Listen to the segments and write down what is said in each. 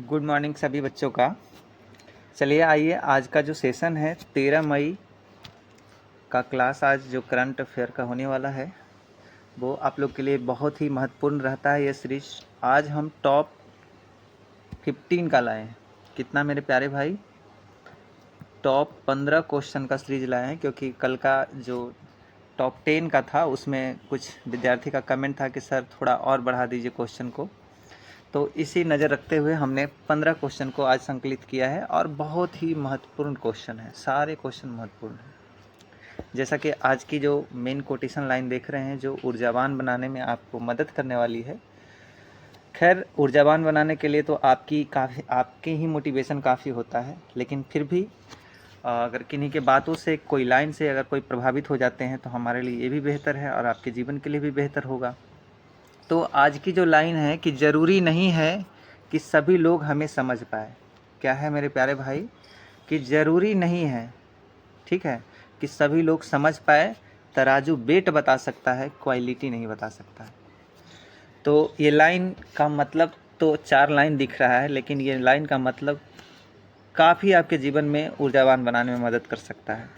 Good morning सभी बच्चों का। चलिए आइए, आज का जो सेशन है 13 मई का क्लास, आज जो करंट अफेयर का होने वाला है वो आप लोग के लिए बहुत ही महत्वपूर्ण रहता है। ये सीरीज आज हम टॉप 15 का लाए हैं। कितना मेरे प्यारे भाई? टॉप 15 क्वेश्चन का सीरीज लाए हैं, क्योंकि कल का जो टॉप 10 का था उसमें कुछ विद्यार्थी का कमेंट था कि सर थोड़ा और बढ़ा दीजिए क्वेश्चन को। तो इसी नज़र रखते हुए हमने 15 क्वेश्चन को आज संकलित किया है और बहुत ही महत्वपूर्ण क्वेश्चन है, सारे क्वेश्चन महत्वपूर्ण हैं। जैसा कि आज की जो मेन कोटेशन लाइन देख रहे हैं, जो ऊर्जावान बनाने में आपको मदद करने वाली है। खैर, ऊर्जावान बनाने के लिए तो आपकी ही मोटिवेशन काफ़ी होता है, लेकिन फिर भी अगर किन्हीं के बातों से, कोई लाइन से अगर कोई प्रभावित हो जाते हैं तो हमारे लिए ये भी बेहतर है और आपके जीवन के लिए भी बेहतर होगा। तो आज की जो लाइन है कि ज़रूरी नहीं है कि सभी लोग हमें समझ पाए। क्या है मेरे प्यारे भाई? कि ज़रूरी नहीं है, ठीक है, कि सभी लोग समझ पाए। तराजू वेट बता सकता है, क्वालिटी नहीं बता सकता है। तो ये लाइन का मतलब तो 4 लाइन दिख रहा है, लेकिन ये लाइन का मतलब काफ़ी आपके जीवन में ऊर्जावान बनाने में मदद कर सकता है।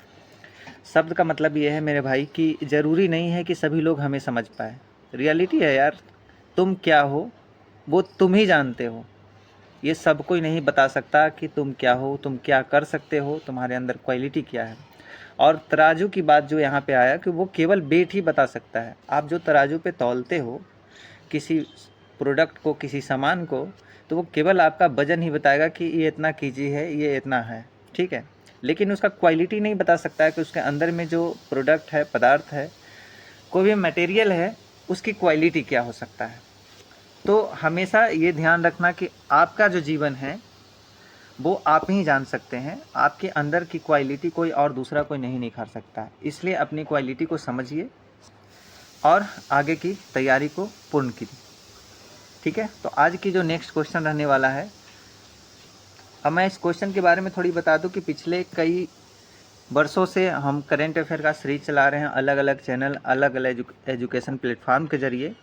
शब्द का मतलब ये है मेरे भाई कि ज़रूरी नहीं है कि सभी लोग हमें समझ पाए। रियलिटी है यार, तुम क्या हो वो तुम ही जानते हो। ये सब कोई नहीं बता सकता कि तुम क्या हो, तुम क्या कर सकते हो, तुम्हारे अंदर क्वालिटी क्या है। और तराजू की बात जो यहाँ पे आया कि वो केवल वेट ही बता सकता है। आप जो तराजू पे तौलते हो किसी प्रोडक्ट को, किसी सामान को, तो वो केवल आपका वजन ही बताएगा कि ये इतना केजी है, ये इतना है, ठीक है। लेकिन उसका क्वालिटी नहीं बता सकता है कि उसके अंदर में जो प्रोडक्ट है, पदार्थ है, कोई भी मटेरियल है, उसकी क्वालिटी क्या हो सकता है। तो हमेशा ये ध्यान रखना कि आपका जो जीवन है वो आप ही जान सकते हैं। आपके अंदर की क्वालिटी कोई और दूसरा कोई नहीं निखार सकता है। इसलिए अपनी क्वालिटी को समझिए और आगे की तैयारी को पूर्ण कीजिए, ठीक है। तो आज की जो नेक्स्ट क्वेश्चन रहने वाला है, अब मैं इस क्वेश्चन के बारे में थोड़ी बता दूं कि पिछले कई वर्षों से हम करेंट अफेयर का सीरीज चला रहे हैं, अलग अलग चैनल, अलग अलग एजुकेशन प्लेटफॉर्म के ज़रिए।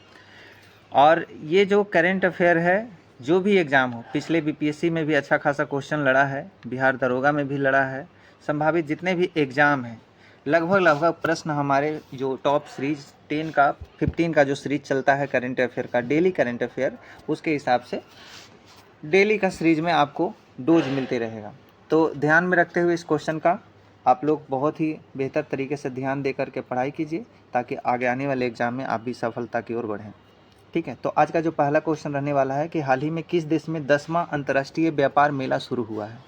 और ये जो करेंट अफेयर है, जो भी एग्ज़ाम हो, पिछले बीपीएससी में भी अच्छा खासा क्वेश्चन लड़ा है, बिहार दरोगा में भी लड़ा है, संभावित जितने भी एग्ज़ाम हैं लगभग प्रश्न हमारे जो टॉप सीरीज 15 का जो सीरीज चलता है करेंट अफेयर का, डेली करेंट अफेयर, उसके हिसाब से डेली का सीरीज में आपको डोज मिलते रहेगा। तो ध्यान में रखते हुए इस क्वेश्चन का आप लोग बहुत ही बेहतर तरीके से ध्यान दे करके पढ़ाई कीजिए, ताकि आगे आने वाले एग्ज़ाम में आप भी सफलता की ओर बढ़ें, ठीक है। तो आज का जो पहला क्वेश्चन रहने वाला है कि हाल ही में किस देश में 10वां अंतर्राष्ट्रीय व्यापार मेला शुरू हुआ है?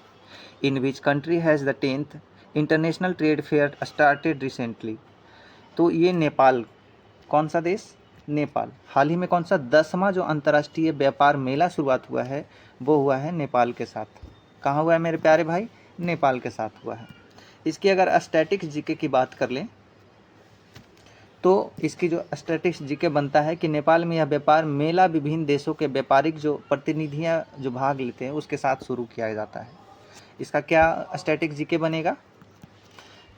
In which country has the 10th international trade fair started recently? तो ये नेपाल। कौन सा देश? नेपाल। हाल ही में कौन सा 10वां जो अंतर्राष्ट्रीय व्यापार मेला शुरुआत हुआ है वो हुआ है नेपाल के साथ। कहाँ हुआ है मेरे प्यारे भाई? नेपाल के साथ हुआ है। इसकी अगर स्टैटिक्स जीके की बात कर लें तो इसकी जो स्टैटिक्स जीके बनता है कि नेपाल में यह व्यापार मेला विभिन्न देशों के व्यापारिक जो प्रतिनिधियां जो भाग लेते हैं उसके साथ शुरू किया जाता है। इसका क्या स्टैटिक्स जीके बनेगा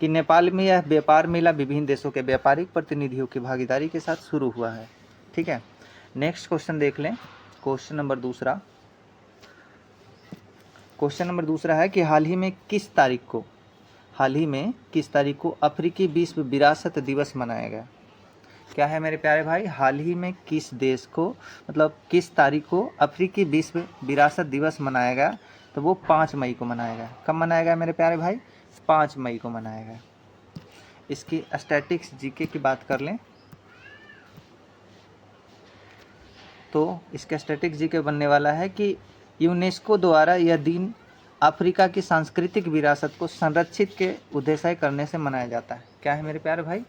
कि नेपाल में यह व्यापार मेला विभिन्न देशों के व्यापारिक प्रतिनिधियों की भागीदारी के साथ शुरू हुआ है, ठीक है। नेक्स्ट क्वेश्चन देख लें। क्वेश्चन नंबर दूसरा है कि हाल ही में किस तारीख को अफ्रीकी विश्व विरासत दिवस मनाया गया? क्या है मेरे प्यारे भाई? हाल ही में किस देश को, मतलब किस तारीख को अफ्रीकी विश्व विरासत दिवस मनाया गया? तो वो 5 मई को मनाया गया। कब मनाया गया मेरे प्यारे भाई? 5 मई को मनाया गया। इसकी स्टैटिक्स जीके की बात कर लें तो इसका स्टैटिक्स जीके बनने वाला है कि यूनेस्को द्वारा यह दिन अफ्रीका की सांस्कृतिक विरासत को संरक्षित के उद्देश्य करने से मनाया जाता है। क्या है मेरे प्यारे भाई?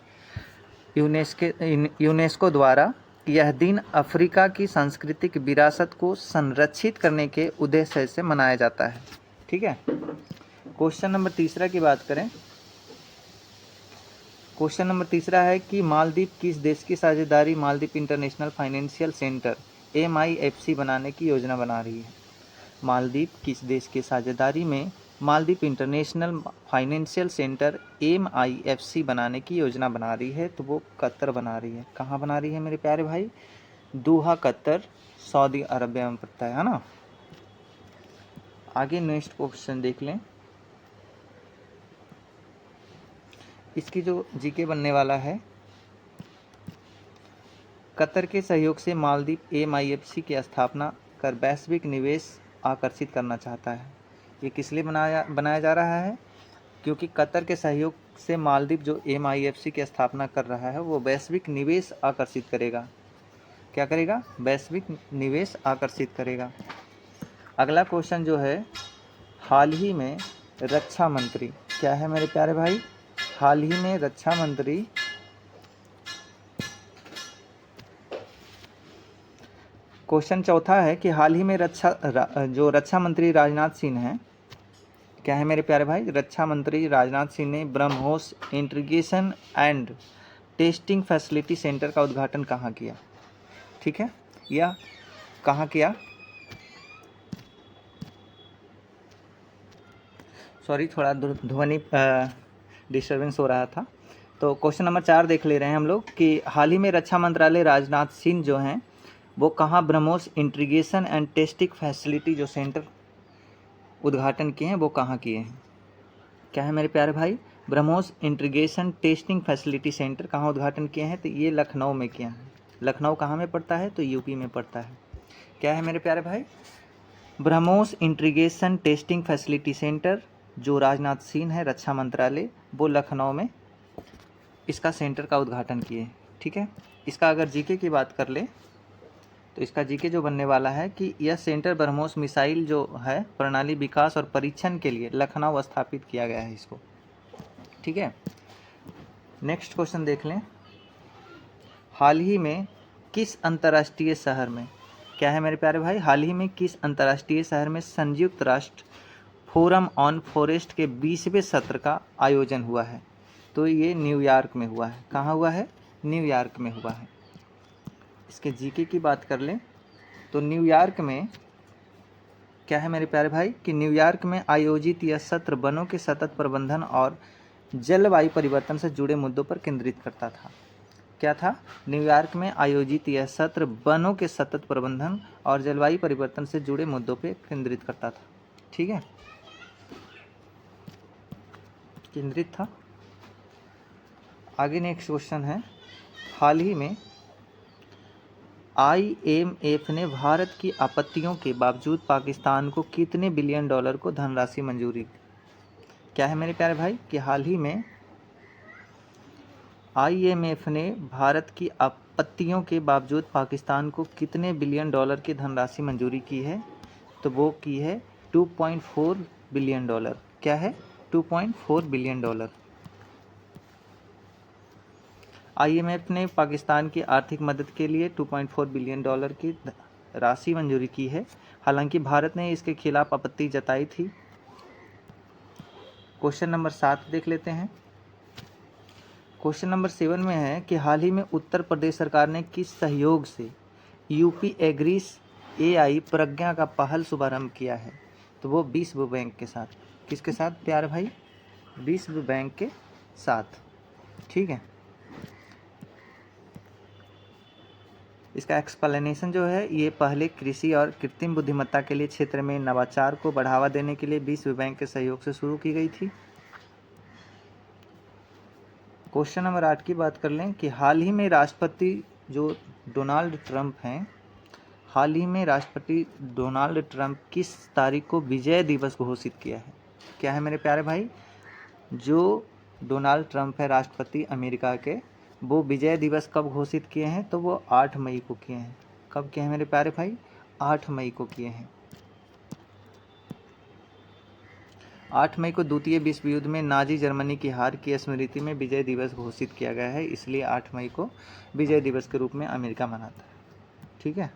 यूनेस्को द्वारा यह दिन अफ्रीका की सांस्कृतिक विरासत को संरक्षित करने के उद्देश्य से मनाया जाता है, ठीक है। क्वेश्चन नंबर तीसरा की बात करें। क्वेश्चन नंबर तीसरा है कि मालदीव किस देश की साझेदारी Maldives international financial centre MIFC बनाने की योजना बना रही है? मालदीव किस देश की साझेदारी में Maldives international financial centre MIFC बनाने की योजना बना रही है? तो वो कतर बना रही है। कहाँ बना रही है मेरे प्यारे भाई? दोहा, कतर, सऊदी अरबिया में पड़ता है ना। आगे नेक्स्ट क्वेश्चन देख लें। इसकी जो जीके बनने वाला है, कतर के सहयोग से मालदीव MIFC की स्थापना कर वैश्विक निवेश आकर्षित करना चाहता है। ये किस लिए बनाया जा रहा है? क्योंकि कतर के सहयोग से मालदीव जो MIFC की स्थापना कर रहा है वो वैश्विक निवेश आकर्षित करेगा। क्या करेगा? वैश्विक निवेश आकर्षित करेगा। अगला क्वेश्चन जो है, हाल ही में रक्षा मंत्री, क्या है मेरे प्यारे भाई? हाल ही में रक्षा मंत्री क्वेश्चन चौथा है कि हाल ही में रक्षा मंत्री राजनाथ सिंह हैं, क्या है मेरे प्यारे भाई? रक्षा मंत्री राजनाथ सिंह ने BrahMos integration and testing facility centre का उद्घाटन कहाँ किया? ठीक है, या कहाँ किया? सॉरी, थोड़ा ध्वनि डिस्टर्बेंस हो रहा था। तो क्वेश्चन नंबर 4 देख ले रहे हैं हम लोग कि हाल ही में रक्षा मंत्रालय राजनाथ सिंह जो हैं वो कहाँ BrahMos integration and testing facility जो सेंटर उद्घाटन किए हैं वो कहाँ किए हैं? क्या है मेरे प्यारे भाई? BrahMos integration testing facility centre कहाँ उद्घाटन किए हैं? तो ये लखनऊ में किया है। लखनऊ कहाँ में पड़ता है? तो यूपी में पड़ता है। क्या है मेरे प्यारे भाई? BrahMos integration testing facility centre जो राजनाथ सिंह है रक्षा मंत्रालय, वो लखनऊ में इसका सेंटर का उद्घाटन किए। ठीक है, इसका अगर जीके की बात कर ले तो इसका जीके जो बनने वाला है कि यह सेंटर ब्रह्मोस मिसाइल जो है प्रणाली विकास और परीक्षण के लिए लखनऊ स्थापित किया गया है इसको। ठीक है, नेक्स्ट क्वेश्चन देख लें। हाल ही में किस अंतर्राष्ट्रीय शहर में, क्या है मेरे प्यारे भाई? हाल ही में किस अंतर्राष्ट्रीय शहर में संयुक्त राष्ट्र फोरम ऑन फॉरेस्ट के 20वें सत्र का आयोजन हुआ है? तो ये न्यूयॉर्क में हुआ है। कहाँ हुआ है? न्यूयॉर्क में हुआ है। इसके जीके की बात कर लें तो न्यूयॉर्क में क्या है मेरे प्यारे भाई कि न्यूयॉर्क में आयोजित यह सत्र वनों के सतत प्रबंधन और जलवायु परिवर्तन से जुड़े मुद्दों पर केंद्रित करता था। क्या था? न्यूयॉर्क में आयोजित यह सत्र वनों के सतत प्रबंधन और जलवायु परिवर्तन से जुड़े मुद्दों पर केंद्रित करता था। ठीक है, केंद्रित था। आगे नेक्स्ट क्वेश्चन है, हाल ही में IMF ने भारत की आपत्तियों के बावजूद पाकिस्तान को कितने बिलियन डॉलर को धनराशि मंजूरी? क्या है मेरे प्यारे भाई कि हाल ही में IMF ने भारत की आपत्तियों के बावजूद पाकिस्तान को कितने बिलियन डॉलर की धनराशि मंजूरी की है? तो वो की है 2.4 बिलियन डॉलर। क्या है? 2.4 बिलियन डॉलर। IMF ने पाकिस्तान की आर्थिक मदद के लिए 2.4 बिलियन डॉलर की राशि मंजूरी की है। हालांकि भारत ने इसके खिलाफ आपत्ति जताई थी। क्वेश्चन नंबर 7 देख लेते हैं। क्वेश्चन नंबर 7 में है कि हाल ही में उत्तर प्रदेश सरकार ने किस सहयोग से यूपी एग्रीस AI प्रज्ञा का पहल शुभारंभ किया है? तो वो विश्व बैंक के साथ। किसके साथ प्यारे भाई? विश्व बैंक के साथ। ठीक है, इसका एक्सप्लेनेशन जो है, ये पहले कृषि और कृत्रिम बुद्धिमत्ता के लिए क्षेत्र में नवाचार को बढ़ावा देने के लिए विश्व बैंक के सहयोग से शुरू की गई थी। क्वेश्चन नंबर 8 की बात कर लें कि हाल ही में राष्ट्रपति जो डोनाल्ड ट्रंप हैं, हाल ही में राष्ट्रपति डोनाल्ड ट्रंप किस तारीख को विजय दिवस घोषित किया है? क्या है मेरे प्यारे भाई? जो डोनाल्ड ट्रंप है राष्ट्रपति अमेरिका के, वो विजय दिवस कब घोषित किए हैं? तो वो 8 मई को किए हैं। कब किए हैं मेरे प्यारे भाई? 8 मई को किए हैं। 8 मई को द्वितीय विश्व युद्ध में नाजी जर्मनी की हार की स्मृति में विजय दिवस घोषित किया गया है, इसलिए 8 मई को विजय दिवस के रूप में अमेरिका मनाता है। ठीक है,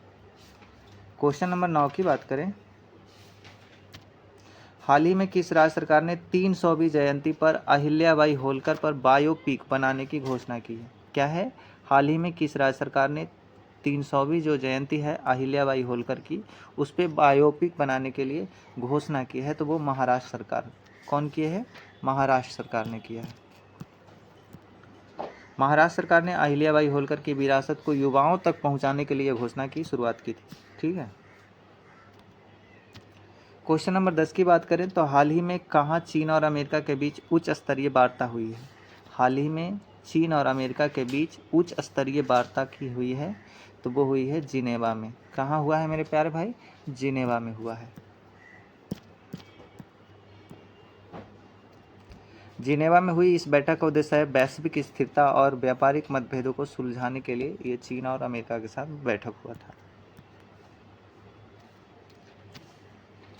क्वेश्चन नंबर 9 की बात करें। हाल ही में किस राज्य सरकार ने 300वीं जयंती पर अहिल्याबाई होलकर पर बायोपिक बनाने की घोषणा की है? क्या है? हाल ही में किस राज्य सरकार ने 300वीं जो जयंती है अहिल्याबाई होलकर की, उस पर बायोपिक बनाने के लिए घोषणा की है? तो वो महाराष्ट्र सरकार। कौन किए है? महाराष्ट्र सरकार ने किया है। महाराष्ट्र सरकार ने अहिल्याबाई होलकर की विरासत को युवाओं तक पहुंचाने के लिए घोषणा की शुरुआत की थी। ठीक है, क्वेश्चन नंबर 10 की बात करें तो हाल ही में कहाँ चीन और अमेरिका के बीच उच्च स्तरीय वार्ता हुई है? हाल ही में चीन और अमेरिका के बीच उच्च स्तरीय वार्ता की हुई है, तो वो हुई है जिनेवा में। कहाँ हुआ है मेरे प्यारे भाई? जिनेवा में हुआ है। जिनेवा में हुई इस बैठक का उद्देश्य है वैश्विक स्थिरता और व्यापारिक मतभेदों को सुलझाने के लिए ये चीन और अमेरिका के साथ बैठक हुआ था।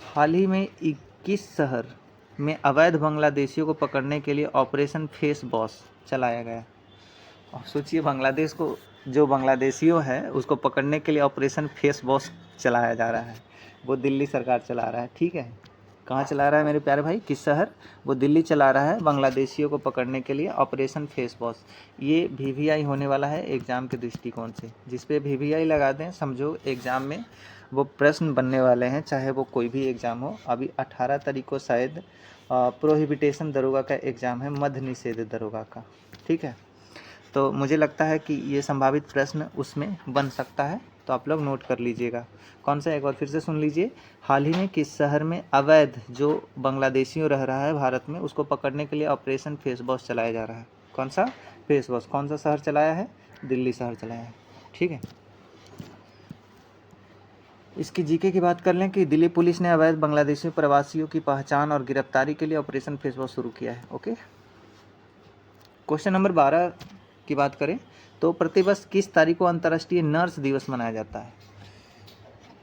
हाल ही में 21 शहर में अवैध बांग्लादेशियों को पकड़ने के लिए ऑपरेशन फेस बॉस चलाया गया। अब सोचिए, बांग्लादेश को जो बांग्लादेशियों है उसको पकड़ने के लिए ऑपरेशन फेस बॉस चलाया जा रहा है। वो दिल्ली सरकार चला रहा है, ठीक है। कहाँ चला रहा है मेरे प्यारे भाई? किस शहर? वो दिल्ली चला रहा है बांग्लादेशियों को पकड़ने के लिए ऑपरेशन फेस बॉस। ये VVI होने वाला है एग्ज़ाम के दृष्टिकोण से। जिस पे VVI लगा दें, समझो एग्ज़ाम में वो प्रश्न बनने वाले हैं, चाहे वो कोई भी एग्ज़ाम हो। अभी 18 तारीख को शायद प्रोहिबिटेशन दरोगा का एग्ज़ाम है, मद्य निषेध दरोगा का, ठीक है। तो मुझे लगता है कि ये संभावित प्रश्न उसमें बन सकता है, तो आप लोग नोट कर लीजिएगा। कौन सा? एक बार फिर से सुन लीजिए। हाल ही में किस शहर में अवैध जो बांग्लादेशियों रह रहा है भारत में, उसको पकड़ने के लिए ऑपरेशन फेस बॉस चलाया जा रहा है? कौन सा फेस बॉस? कौन सा शहर चलाया है? दिल्ली शहर चलाया है, ठीक है। इसकी जीके की बात कर लें कि दिल्ली पुलिस ने अवैध बांग्लादेशी प्रवासियों की पहचान और गिरफ्तारी के लिए ऑपरेशन फेस बॉस शुरू किया है। ओके। क्वेश्चन नंबर 12 की बात करें तो प्रतिवर्ष किस तारीख को अंतर्राष्ट्रीय नर्स दिवस मनाया जाता है?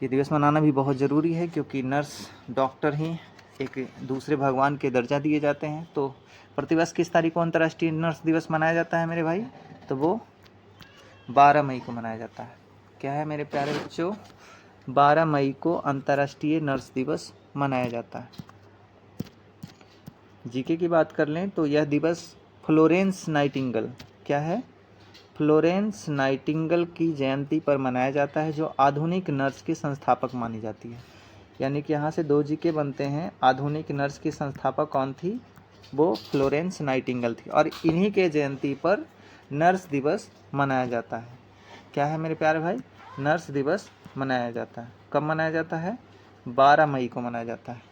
ये दिवस मनाना भी बहुत ज़रूरी है, क्योंकि नर्स, डॉक्टर ही एक दूसरे भगवान के दर्जा दिए जाते हैं। तो प्रतिवर्ष किस तारीख को अंतर्राष्ट्रीय नर्स दिवस मनाया जाता है मेरे भाई? तो वो 12 मई को मनाया जाता है। क्या है मेरे प्यारे बच्चों? 12 मई को अंतर्राष्ट्रीय नर्स दिवस मनाया जाता है। जीके की बात कर लें तो यह दिवस फ्लोरेंस नाइटिंगेल, क्या है? फ्लोरेंस नाइटिंगेल की जयंती पर मनाया जाता है, जो आधुनिक नर्स की संस्थापक मानी जाती है। यानी कि यहाँ से 2 जीके बनते हैं। आधुनिक नर्स की संस्थापक कौन थी? वो फ्लोरेंस नाइटिंगेल थी, और इन्हीं के जयंती पर नर्स दिवस मनाया जाता है। क्या है मेरे प्यारे भाई? नर्स दिवस मनाया जाता है। कब मनाया जाता है? 12 मई को मनाया जाता है।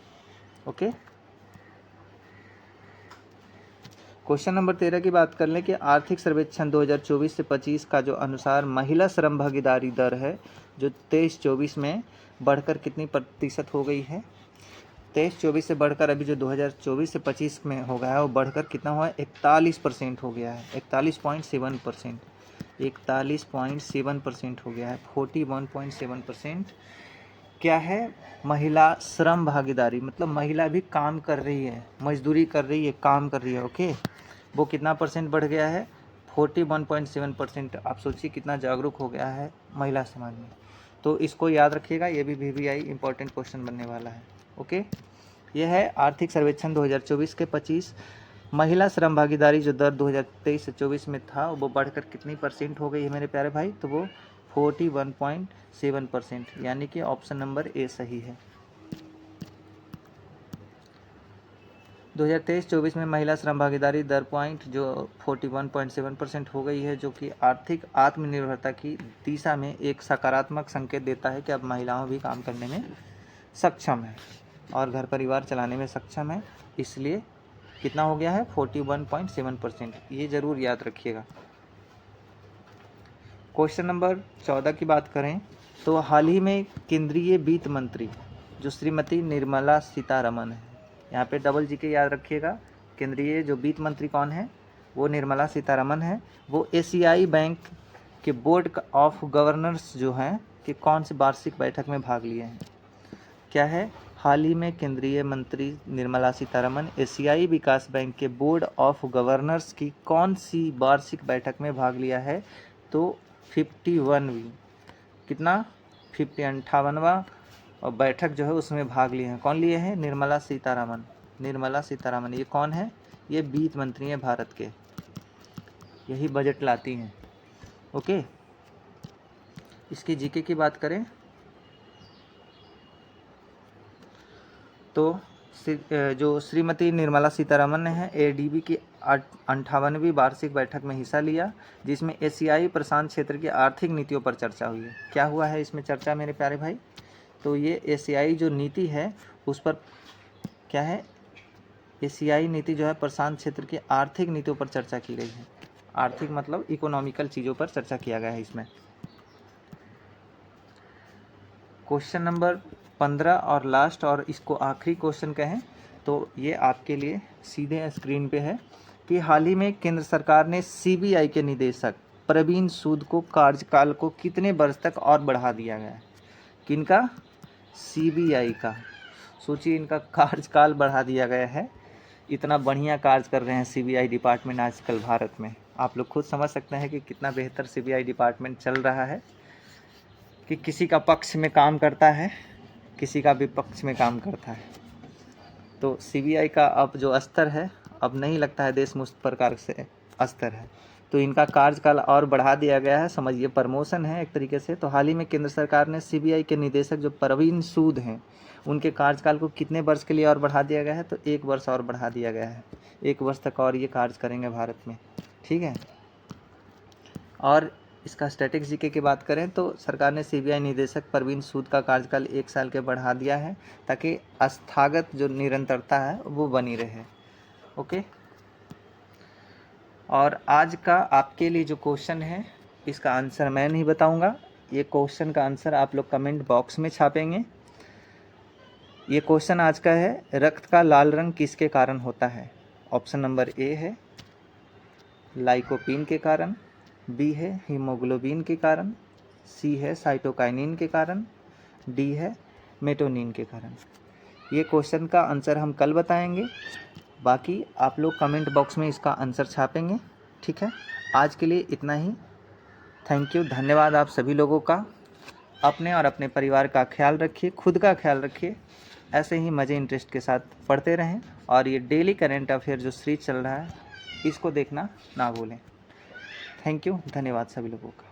ओके। क्वेश्चन नंबर 13 की बात कर लें कि आर्थिक सर्वेक्षण 2024 से 25 का जो अनुसार महिला श्रम भागीदारी दर है, जो 23-24 में बढ़कर कितनी प्रतिशत हो गई है? 23-24 से बढ़कर अभी जो 2024 से 25 में हो गया है, वो बढ़कर कितना हुआ है? 41% हो गया है। 41.7%, 41.7% हो गया है। 41.7% क्या है? महिला श्रम भागीदारी, मतलब महिला भी काम कर रही है, मजदूरी कर रही है, काम कर रही है। ओके। वो कितना परसेंट बढ़ गया है? 41.7%। आप सोचिए कितना जागरूक हो गया है महिला समाज में। तो इसको याद रखिएगा, ये भी VVI इंपॉर्टेंट क्वेश्चन बनने वाला है। ओके। यह है आर्थिक सर्वेक्षण 2024 के 25। महिला श्रम भागीदारी जो दर 2023 से 24 में था, वो बढ़कर कितनी परसेंट हो गई है मेरे प्यारे भाई? तो वो 41.7%, यानी कि ऑप्शन नंबर ए सही है। 2023-24 में महिला श्रम भागीदारी दर पॉइंट जो 41.7% हो गई है, जो कि आर्थिक आत्मनिर्भरता की दिशा में एक सकारात्मक संकेत देता है कि अब महिलाओं भी काम करने में सक्षम है और घर परिवार चलाने में सक्षम है। इसलिए कितना हो गया है? 41.7%। ये ज़रूर याद रखिएगा। क्वेश्चन नंबर 14 की बात करें तो हाल ही में केंद्रीय वित्त मंत्री जो श्रीमती निर्मला सीतारमण है, यहाँ पे डबल जीके याद रखिएगा। केंद्रीय जो वित्त मंत्री कौन है? वो निर्मला सीतारमण है। वो एशियाई बैंक के बोर्ड ऑफ गवर्नर्स जो हैं कि कौन सी वार्षिक बैठक में भाग लिए हैं? क्या है? हाल ही में केंद्रीय मंत्री निर्मला सीतारमण एशियाई विकास बैंक के बोर्ड ऑफ गवर्नर्स की कौन सी वार्षिक बैठक में भाग लिया है? तो 51वीं, कितना? 58वां और बैठक जो है उसमें भाग लिए हैं। कौन लिए हैं? निर्मला सीतारमण। निर्मला सीतारमण ये कौन है? ये वित्त मंत्री हैं भारत के, यही बजट लाती हैं। ओके। इसकी जीके की बात करें तो जो श्रीमती निर्मला सीतारमण है, ADB की 58वीं वार्षिक बैठक में हिस्सा लिया, जिसमें एशियाई प्रशांत क्षेत्र की आर्थिक नीतियों पर चर्चा हुई है। क्या हुआ है इसमें चर्चा मेरे प्यारे भाई? तो ये एशियाई जो नीति है उस पर क्या है, एशियाई नीति जो है प्रशांत क्षेत्र की आर्थिक नीतियों पर चर्चा की गई है। आर्थिक मतलब इकोनॉमिकल चीज़ों पर चर्चा किया गया है इसमें। क्वेश्चन नंबर 15 और लास्ट और इसको आखिरी क्वेश्चन कहें तो ये आपके लिए सीधे स्क्रीन पे है कि हाल ही में केंद्र सरकार ने सीबीआई के निदेशक प्रवीण सूद को कार्यकाल को कितने वर्ष तक और बढ़ा दिया गया है। किनका? सीबीआई का। सोचिए इनका कार्यकाल बढ़ा दिया गया है। इतना बढ़िया कार्य कर रहे हैं सीबीआई डिपार्टमेंट आजकल भारत में। आप लोग खुद समझ सकते हैं कि कितना बेहतर सीबीआई डिपार्टमेंट चल रहा है कि किसी का पक्ष में काम करता है, किसी का विपक्ष में काम करता है। तो सीबीआई का अब जो स्तर है, अब नहीं लगता है देश में उस प्रकार से स्तर है। तो इनका कार्यकाल और बढ़ा दिया गया है, समझिए प्रमोशन है एक तरीके से। तो हाल ही में केंद्र सरकार ने सीबीआई के निदेशक जो प्रवीण सूद हैं उनके कार्यकाल को कितने वर्ष के लिए और बढ़ा दिया गया है, तो 1 वर्ष और बढ़ा दिया गया है। 1 वर्ष तक और ये कार्य करेंगे भारत में, ठीक है। और इसका स्टैटिक्स जीके की बात करें तो सरकार ने सीबीआई निदेशक प्रवीण सूद का कार्यकाल 1 साल के बढ़ा दिया है ताकि संस्थागत जो निरंतरता है वो बनी रहे। ओके, और आज का आपके लिए जो क्वेश्चन है इसका आंसर मैं नहीं बताऊंगा, ये क्वेश्चन का आंसर आप लोग कमेंट बॉक्स में छापेंगे। ये क्वेश्चन आज का है, रक्त का लाल रंग किसके कारण होता है। ऑप्शन नंबर ए है लाइकोपीन के कारण, बी है हीमोग्लोबिन के कारण, सी है साइटोकाइनिन के कारण, डी है मेटोनिन के कारण। ये क्वेश्चन का आंसर हम कल बताएंगे, बाकी आप लोग कमेंट बॉक्स में इसका आंसर छापेंगे, ठीक है। आज के लिए इतना ही। थैंक यू, धन्यवाद आप सभी लोगों का। अपने और अपने परिवार का ख्याल रखिए, खुद का ख्याल रखिए। ऐसे ही मज़े इंटरेस्ट के साथ पढ़ते रहें और ये डेली करेंट अफेयर जो सीरीज चल रहा है इसको देखना ना भूलें। थैंक यू, धन्यवाद सभी लोगों का।